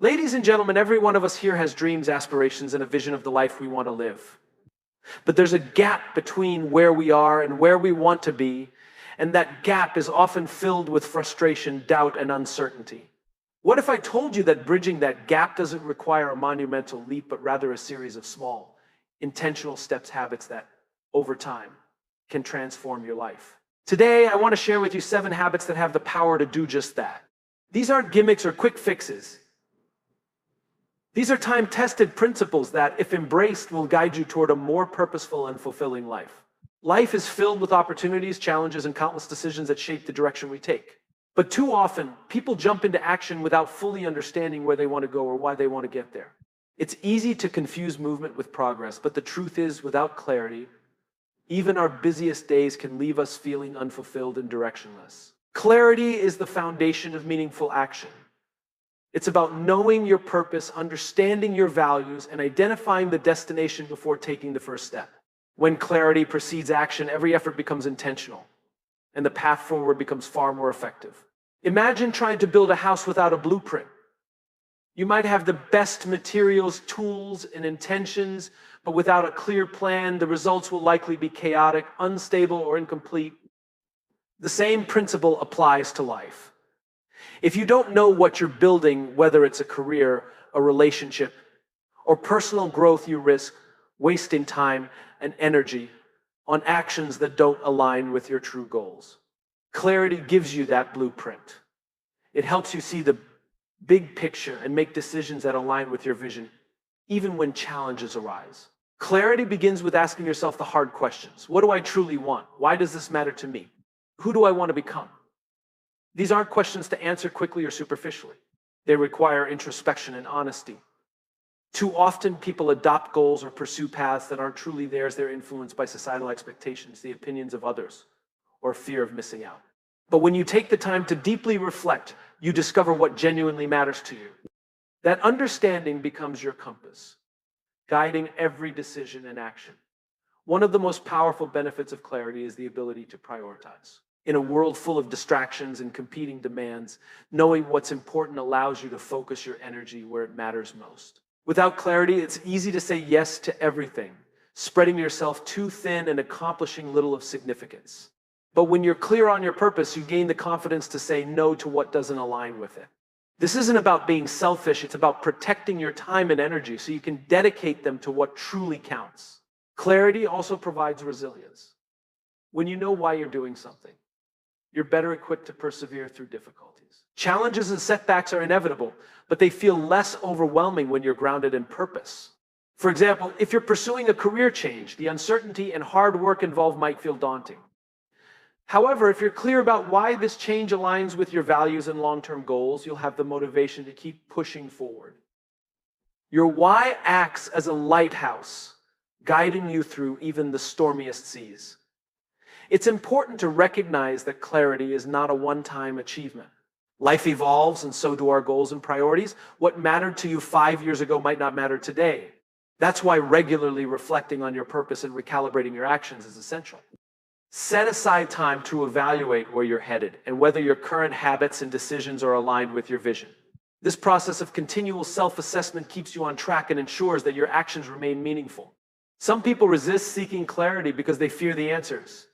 Ladies and gentlemen, every one of us here has dreams, aspirations, and a vision of the life we want to live. But there's a gap between where we are and where we want to be, and that gap is often filled with frustration, doubt, and uncertainty. What if I told you that bridging that gap doesn't require a monumental leap, but rather a series of small, intentional steps, habits that, over time, can transform your life? Today, I want to share with you 7 habits that have the power to do just that. These aren't gimmicks or quick fixes. These are time-tested principles that, if embraced, will guide you toward a more purposeful and fulfilling life. Life is filled with opportunities, challenges, and countless decisions that shape the direction we take. But too often, people jump into action without fully understanding where they want to go or why they want to get there. It's easy to confuse movement with progress, but the truth is, without clarity, even our busiest days can leave us feeling unfulfilled and directionless. Clarity is the foundation of meaningful action. It's about knowing your purpose, understanding your values, and identifying the destination before taking the first step. When clarity precedes action, every effort becomes intentional, and the path forward becomes far more effective. Imagine trying to build a house without a blueprint. You might have the best materials, tools, and intentions, but without a clear plan, the results will likely be chaotic, unstable, or incomplete. The same principle applies to life. If you don't know what you're building, whether it's a career, a relationship, or personal growth, you risk wasting time and energy on actions that don't align with your true goals. Clarity gives you that blueprint. It helps you see the big picture and make decisions that align with your vision, even when challenges arise. Clarity begins with asking yourself the hard questions. What do I truly want? Why does this matter to me? Who do I want to become? These aren't questions to answer quickly or superficially. They require introspection and honesty. Too often, people adopt goals or pursue paths that aren't truly theirs. They're influenced by societal expectations, the opinions of others, or fear of missing out. But when you take the time to deeply reflect, you discover what genuinely matters to you. That understanding becomes your compass, guiding every decision and action. One of the most powerful benefits of clarity is the ability to prioritize. In a world full of distractions and competing demands, knowing what's important allows you to focus your energy where it matters most. Without clarity, it's easy to say yes to everything, spreading yourself too thin and accomplishing little of significance. But when you're clear on your purpose, you gain the confidence to say no to what doesn't align with it. This isn't about being selfish, it's about protecting your time and energy so you can dedicate them to what truly counts. Clarity also provides resilience. When you know why you're doing something, you're better equipped to persevere through difficulties. Challenges and setbacks are inevitable, but they feel less overwhelming when you're grounded in purpose. For example, if you're pursuing a career change, the uncertainty and hard work involved might feel daunting. However, if you're clear about why this change aligns with your values and long-term goals, you'll have the motivation to keep pushing forward. Your why acts as a lighthouse, guiding you through even the stormiest seas. It's important to recognize that clarity is not a one-time achievement. Life evolves, and so do our goals and priorities. What mattered to you 5 years ago might not matter today. That's why regularly reflecting on your purpose and recalibrating your actions is essential. Set aside time to evaluate where you're headed and whether your current habits and decisions are aligned with your vision. This process of continual self-assessment keeps you on track and ensures that your actions remain meaningful. Some people resist seeking clarity because they fear the answers.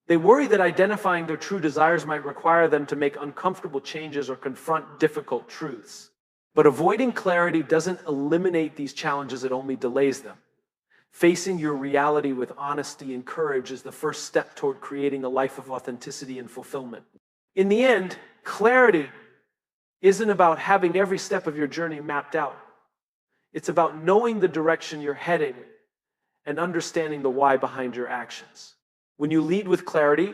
They worry that identifying their true desires might require them to make uncomfortable changes or confront difficult truths. But avoiding clarity doesn't eliminate these challenges, it only delays them. Facing your reality with honesty and courage is the first step toward creating a life of authenticity and fulfillment. In the end, clarity isn't about having every step of your journey mapped out. It's about knowing the direction you're heading and understanding the why behind your actions. When you lead with clarity,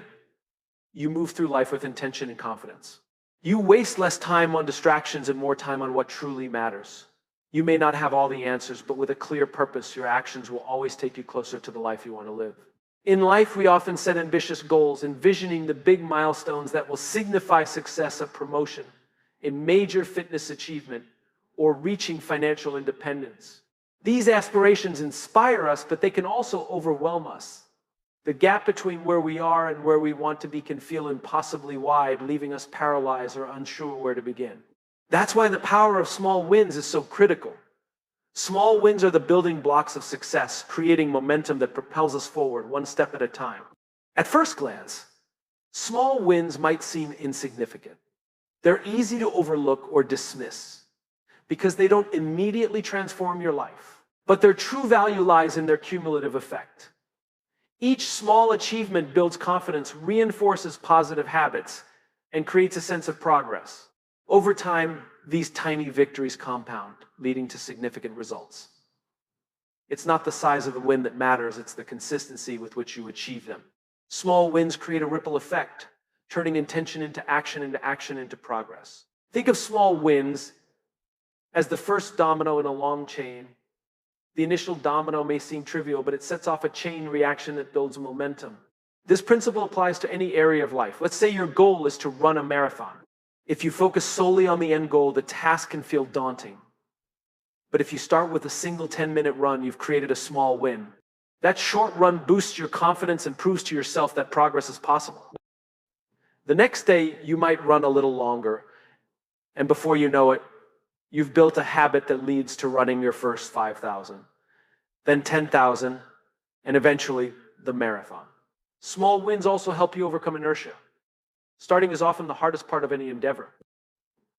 you move through life with intention and confidence. You waste less time on distractions and more time on what truly matters. You may not have all the answers, but with a clear purpose, your actions will always take you closer to the life you want to live. In life, we often set ambitious goals, envisioning the big milestones that will signify success, a promotion, a major fitness achievement, or reaching financial independence. These aspirations inspire us, but they can also overwhelm us. The gap between where we are and where we want to be can feel impossibly wide, leaving us paralyzed or unsure where to begin. That's why the power of small wins is so critical. Small wins are the building blocks of success, creating momentum that propels us forward one step at a time. At first glance, small wins might seem insignificant. They're easy to overlook or dismiss because they don't immediately transform your life. But their true value lies in their cumulative effect. Each small achievement builds confidence, reinforces positive habits, and creates a sense of progress. Over time, these tiny victories compound, leading to significant results. It's not the size of the win that matters, it's the consistency with which you achieve them. Small wins create a ripple effect, turning intention into action into progress. Think of small wins as the first domino in a long chain. The initial domino may seem trivial, but it sets off a chain reaction that builds momentum. This principle applies to any area of life. Let's say your goal is to run a marathon. If you focus solely on the end goal, the task can feel daunting. But if you start with a single 10-minute run, you've created a small win. That short run boosts your confidence and proves to yourself that progress is possible. The next day, you might run a little longer, and before you know it, you've built a habit that leads to running your first 5,000, then 10,000, and eventually the marathon. Small wins also help you overcome inertia. Starting is often the hardest part of any endeavor.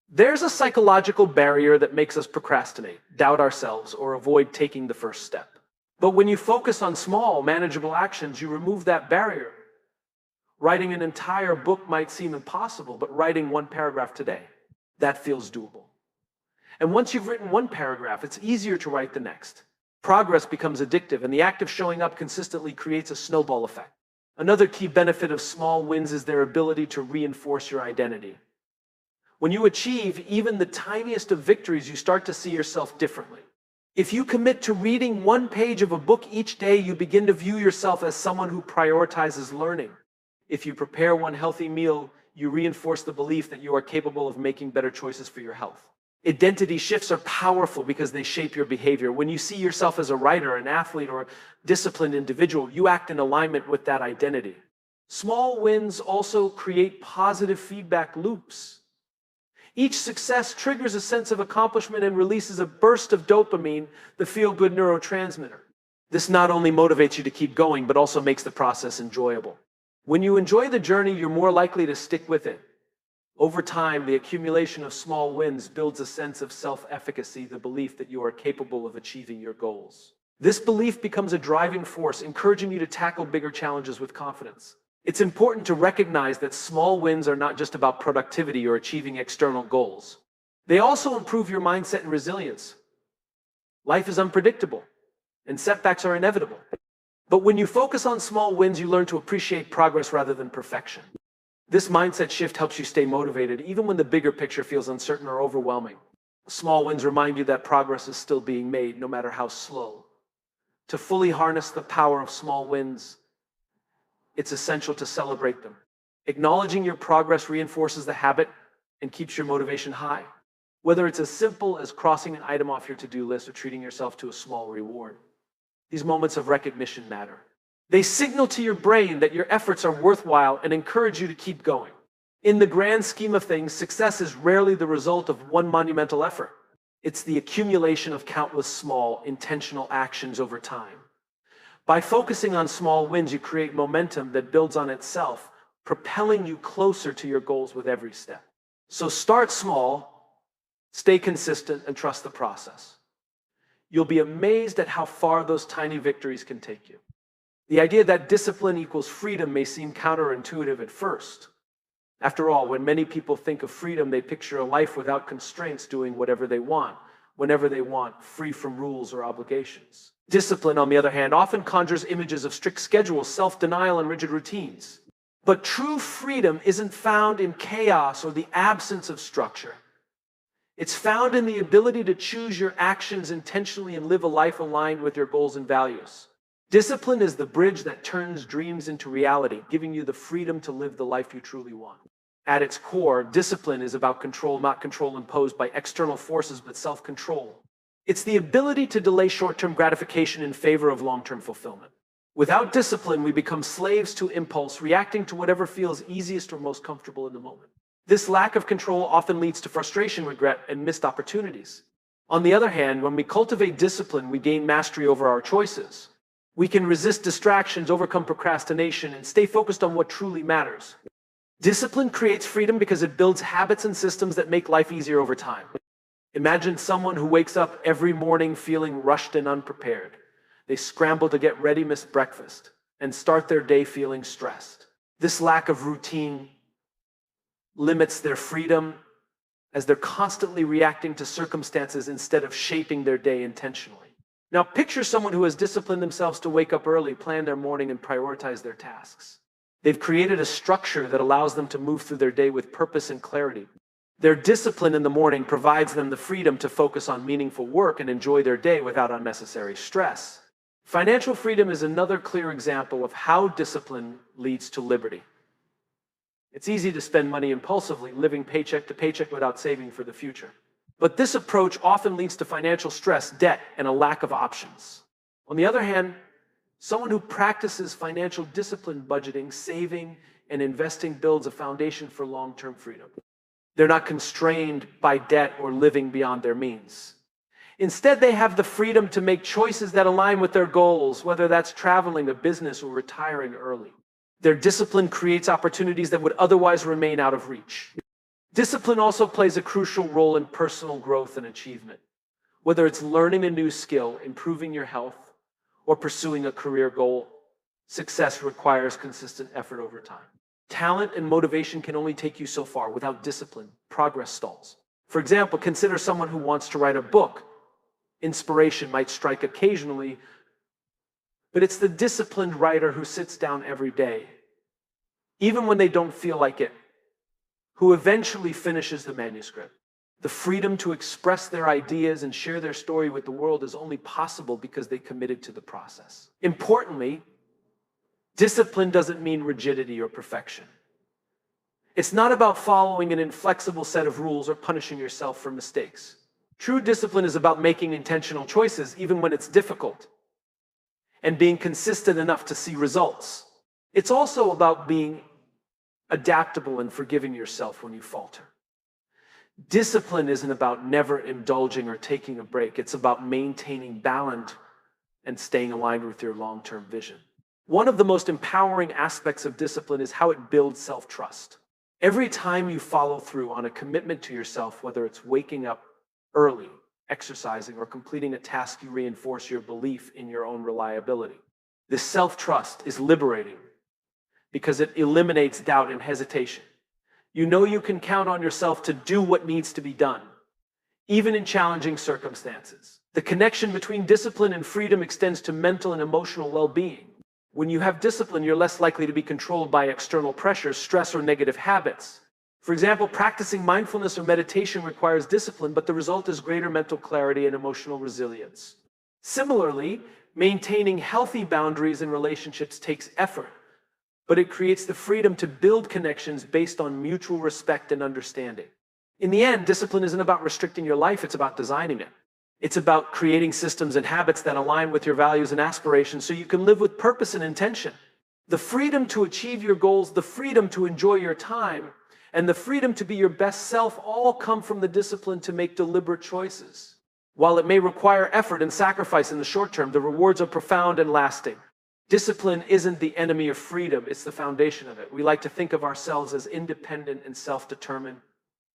There's a psychological barrier that makes us procrastinate, doubt ourselves, or avoid taking the first step. But when you focus on small, manageable actions, you remove that barrier. Writing an entire book might seem impossible, but writing one paragraph today, that feels doable. And once you've written one paragraph, it's easier to write the next. Progress becomes addictive, and the act of showing up consistently creates a snowball effect. Another key benefit of small wins is their ability to reinforce your identity. When you achieve even the tiniest of victories, you start to see yourself differently. If you commit to reading one page of a book each day, you begin to view yourself as someone who prioritizes learning. If you prepare one healthy meal, you reinforce the belief that you are capable of making better choices for your health. Identity shifts are powerful because they shape your behavior. When you see yourself as a writer, an athlete, or a disciplined individual, you act in alignment with that identity. Small wins also create positive feedback loops. Each success triggers a sense of accomplishment and releases a burst of dopamine, the feel-good neurotransmitter. This not only motivates you to keep going, but also makes the process enjoyable. When you enjoy the journey, you're more likely to stick with it. Over time, the accumulation of small wins builds a sense of self-efficacy, the belief that you are capable of achieving your goals. This belief becomes a driving force, encouraging you to tackle bigger challenges with confidence. It's important to recognize that small wins are not just about productivity or achieving external goals. They also improve your mindset and resilience. Life is unpredictable, and setbacks are inevitable. But when you focus on small wins, you learn to appreciate progress rather than perfection. This mindset shift helps you stay motivated, even when the bigger picture feels uncertain or overwhelming. Small wins remind you that progress is still being made, no matter how slow. To fully harness the power of small wins, it's essential to celebrate them. Acknowledging your progress reinforces the habit and keeps your motivation high. Whether it's as simple as crossing an item off your to-do list or treating yourself to a small reward, these moments of recognition matter. They signal to your brain that your efforts are worthwhile and encourage you to keep going. In the grand scheme of things, success is rarely the result of one monumental effort. It's the accumulation of countless small, intentional actions over time. By focusing on small wins, you create momentum that builds on itself, propelling you closer to your goals with every step. So start small, stay consistent, and trust the process. You'll be amazed at how far those tiny victories can take you. The idea that discipline equals freedom may seem counterintuitive at first. After all, when many people think of freedom, they picture a life without constraints, doing whatever they want, whenever they want, free from rules or obligations. Discipline, on the other hand, often conjures images of strict schedules, self-denial, and rigid routines. But true freedom isn't found in chaos or the absence of structure. It's found in the ability to choose your actions intentionally and live a life aligned with your goals and values. Discipline is the bridge that turns dreams into reality, giving you the freedom to live the life you truly want. At its core, discipline is about control, not control imposed by external forces, but self-control. It's the ability to delay short-term gratification in favor of long-term fulfillment. Without discipline, we become slaves to impulse, reacting to whatever feels easiest or most comfortable in the moment. This lack of control often leads to frustration, regret, and missed opportunities. On the other hand, when we cultivate discipline, we gain mastery over our choices. We can resist distractions, overcome procrastination, and stay focused on what truly matters. Discipline creates freedom because it builds habits and systems that make life easier over time. Imagine someone who wakes up every morning feeling rushed and unprepared. They scramble to get ready, miss breakfast, and start their day feeling stressed. This lack of routine limits their freedom as they're constantly reacting to circumstances instead of shaping their day intentionally. Now picture someone who has disciplined themselves to wake up early, plan their morning, and prioritize their tasks. They've created a structure that allows them to move through their day with purpose and clarity. Their discipline in the morning provides them the freedom to focus on meaningful work and enjoy their day without unnecessary stress. Financial freedom is another clear example of how discipline leads to liberty. It's easy to spend money impulsively, living paycheck to paycheck without saving for the future. But this approach often leads to financial stress, debt, and a lack of options. On the other hand, someone who practices financial discipline, budgeting, saving, and investing builds a foundation for long-term freedom. They're not constrained by debt or living beyond their means. Instead, they have the freedom to make choices that align with their goals, whether that's traveling, a business, or retiring early. Their discipline creates opportunities that would otherwise remain out of reach. Discipline also plays a crucial role in personal growth and achievement. Whether it's learning a new skill, improving your health, or pursuing a career goal, success requires consistent effort over time. Talent and motivation can only take you so far. Without discipline, progress stalls. For example, consider someone who wants to write a book. Inspiration might strike occasionally, but it's the disciplined writer who sits down every day, even when they don't feel like it, who eventually finishes the manuscript. The freedom to express their ideas and share their story with the world is only possible because they committed to the process. Importantly, discipline doesn't mean rigidity or perfection. It's not about following an inflexible set of rules or punishing yourself for mistakes. True discipline is about making intentional choices even when it's difficult, and being consistent enough to see results. It's also about being adaptable and forgiving yourself when you falter. Discipline isn't about never indulging or taking a break. It's about maintaining balance and staying aligned with your long-term vision. One of the most empowering aspects of discipline is how it builds self-trust. Every time you follow through on a commitment to yourself, whether it's waking up early, exercising, or completing a task, you reinforce your belief in your own reliability. This self-trust is liberating because it eliminates doubt and hesitation. You know you can count on yourself to do what needs to be done, even in challenging circumstances. The connection between discipline and freedom extends to mental and emotional well-being. When you have discipline, you're less likely to be controlled by external pressures, stress, or negative habits. For example, practicing mindfulness or meditation requires discipline, but the result is greater mental clarity and emotional resilience. Similarly, maintaining healthy boundaries in relationships takes effort, but it creates the freedom to build connections based on mutual respect and understanding. In the end, discipline isn't about restricting your life, it's about designing it. It's about creating systems and habits that align with your values and aspirations so you can live with purpose and intention. The freedom to achieve your goals, the freedom to enjoy your time, and the freedom to be your best self all come from the discipline to make deliberate choices. While it may require effort and sacrifice in the short term, the rewards are profound and lasting. Discipline isn't the enemy of freedom, it's the foundation of it. We like to think of ourselves as independent and self-determined,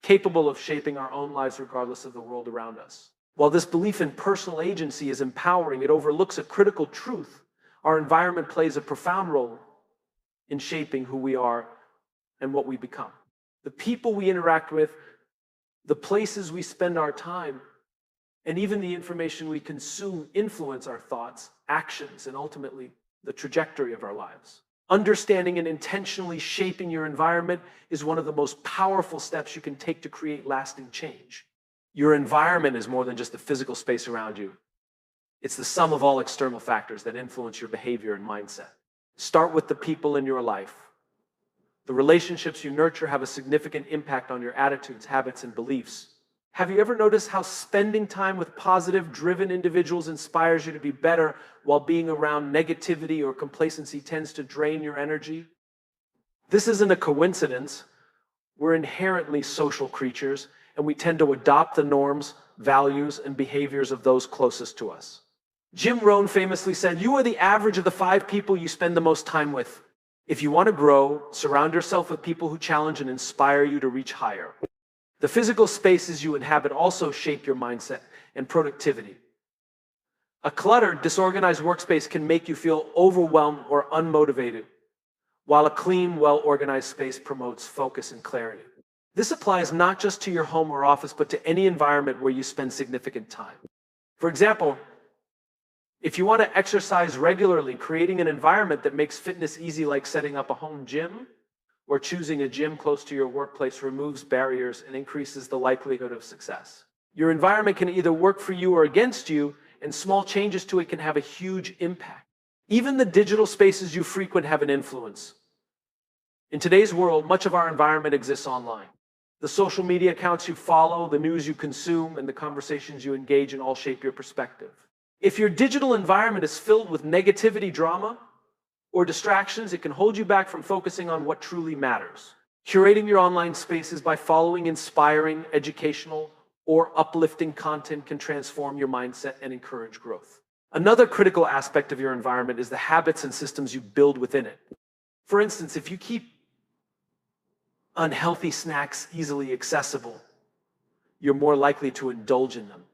capable of shaping our own lives regardless of the world around us. While this belief in personal agency is empowering, it overlooks a critical truth. Our environment plays a profound role in shaping who we are and what we become. The people we interact with, the places we spend our time, and even the information we consume influence our thoughts, actions, and ultimately the trajectory of our lives. Understanding and intentionally shaping your environment is one of the most powerful steps you can take to create lasting change. Your environment is more than just the physical space around you. It's the sum of all external factors that influence your behavior and mindset. Start with the people in your life. The relationships you nurture have a significant impact on your attitudes, habits, and beliefs. Have you ever noticed how spending time with positive, driven individuals inspires you to be better, while being around negativity or complacency tends to drain your energy? This isn't a coincidence. We're inherently social creatures, and we tend to adopt the norms, values, and behaviors of those closest to us. Jim Rohn famously said, "You are the average of the 5 people you spend the most time with." If you want to grow, surround yourself with people who challenge and inspire you to reach higher. The physical spaces you inhabit also shape your mindset and productivity. A cluttered, disorganized workspace can make you feel overwhelmed or unmotivated, while a clean, well-organized space promotes focus and clarity. This applies not just to your home or office, but to any environment where you spend significant time. For example, if you want to exercise regularly, creating an environment that makes fitness easy, like setting up a home gym or choosing a gym close to your workplace, removes barriers and increases the likelihood of success. Your environment can either work for you or against you, and small changes to it can have a huge impact. Even the digital spaces you frequent have an influence. In today's world, much of our environment exists online. The social media accounts you follow, the news you consume, and the conversations you engage in all shape your perspective. If your digital environment is filled with negativity, drama, or distractions, it can hold you back from focusing on what truly matters. Curating your online spaces by following inspiring, educational, or uplifting content can transform your mindset and encourage growth. Another critical aspect of your environment is the habits and systems you build within it. For instance, if you keep unhealthy snacks easily accessible, you're more likely to indulge in them,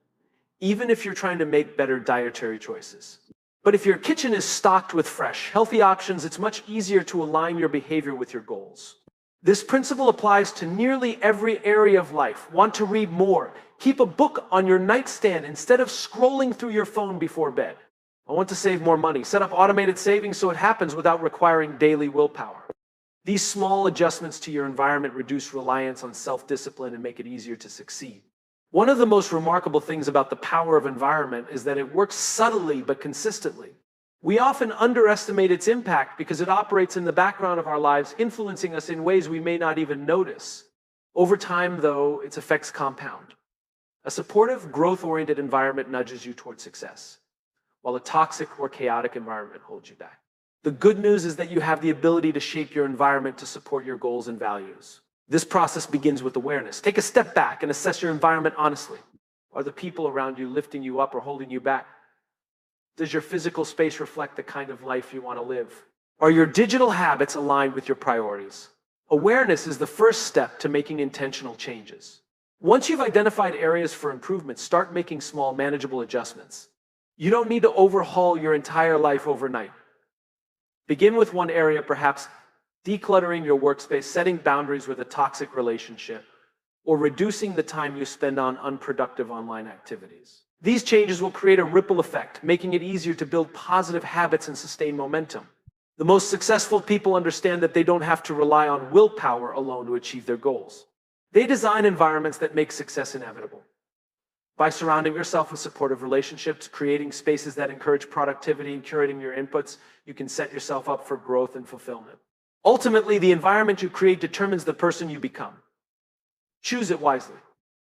even if you're trying to make better dietary choices. But if your kitchen is stocked with fresh, healthy options, it's much easier to align your behavior with your goals. This principle applies to nearly every area of life. Want to read more? Keep a book on your nightstand instead of scrolling through your phone before bed. I want to save more money. Set up automated savings so it happens without requiring daily willpower. These small adjustments to your environment reduce reliance on self-discipline and make it easier to succeed. One of the most remarkable things about the power of environment is that it works subtly but consistently. We often underestimate its impact because it operates in the background of our lives, influencing us in ways we may not even notice. Over time, though, its effects compound. A supportive, growth-oriented environment nudges you toward success, while a toxic or chaotic environment holds you back. The good news is that you have the ability to shape your environment to support your goals and values. This process begins with awareness. Take a step back and assess your environment honestly. Are the people around you lifting you up or holding you back? Does your physical space reflect the kind of life you want to live? Are your digital habits aligned with your priorities? Awareness is the first step to making intentional changes. Once you've identified areas for improvement, start making small, manageable adjustments. You don't need to overhaul your entire life overnight. Begin with one area, perhaps decluttering your workspace, setting boundaries with a toxic relationship, or reducing the time you spend on unproductive online activities. These changes will create a ripple effect, making it easier to build positive habits and sustain momentum. The most successful people understand that they don't have to rely on willpower alone to achieve their goals. They design environments that make success inevitable. By surrounding yourself with supportive relationships, creating spaces that encourage productivity, and curating your inputs, you can set yourself up for growth and fulfillment. Ultimately, the environment you create determines the person you become. Choose it wisely.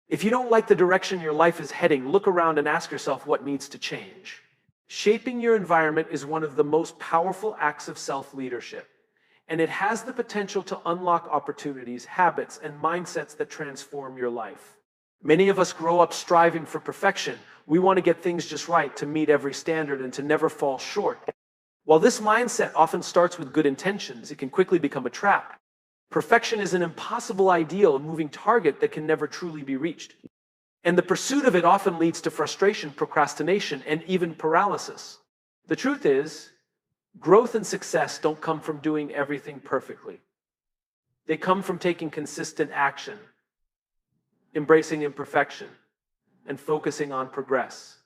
If you don't like the direction your life is heading, look around and ask yourself what needs to change. Shaping your environment is one of the most powerful acts of self-leadership, and it has the potential to unlock opportunities, habits, and mindsets that transform your life. Many of us grow up striving for perfection. We want to get things just right, to meet every standard, and to never fall short. While this mindset often starts with good intentions, it can quickly become a trap. Perfection is an impossible ideal, a moving target that can never truly be reached. And the pursuit of it often leads to frustration, procrastination, and even paralysis. The truth is, growth and success don't come from doing everything perfectly. They come from taking consistent action, embracing imperfection, and focusing on progress,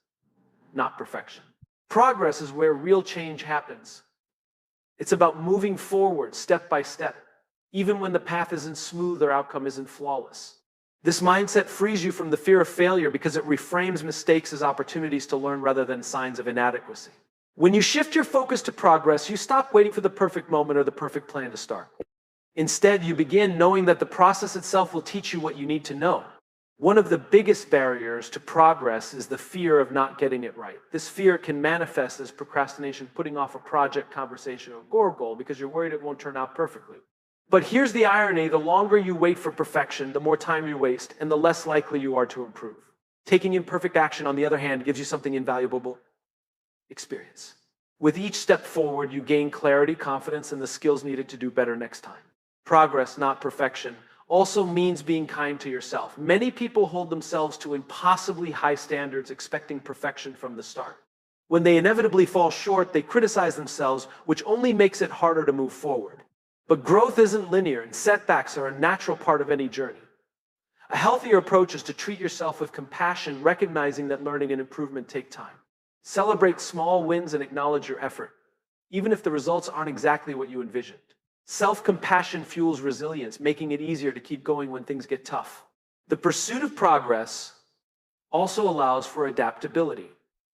not perfection. Progress is where real change happens. It's about moving forward step by step, even when the path isn't smooth or outcome isn't flawless. This mindset frees you from the fear of failure because it reframes mistakes as opportunities to learn rather than signs of inadequacy. When you shift your focus to progress, you stop waiting for the perfect moment or the perfect plan to start. Instead, you begin knowing that the process itself will teach you what you need to know. One of the biggest barriers to progress is the fear of not getting it right. This fear can manifest as procrastination, putting off a project, conversation, or goal because you're worried it won't turn out perfectly. But here's the irony: the longer you wait for perfection, the more time you waste, and the less likely you are to improve. Taking imperfect action, on the other hand, gives you something invaluable: experience. With each step forward, you gain clarity, confidence, and the skills needed to do better next time. Progress, not perfection, also means being kind to yourself. Many people hold themselves to impossibly high standards, expecting perfection from the start. When they inevitably fall short, they criticize themselves, which only makes it harder to move forward. But growth isn't linear, and setbacks are a natural part of any journey. A healthier approach is to treat yourself with compassion, recognizing that learning and improvement take time. Celebrate small wins and acknowledge your effort, even if the results aren't exactly what you envisioned. Self-compassion fuels resilience, making it easier to keep going when things get tough. The pursuit of progress also allows for adaptability.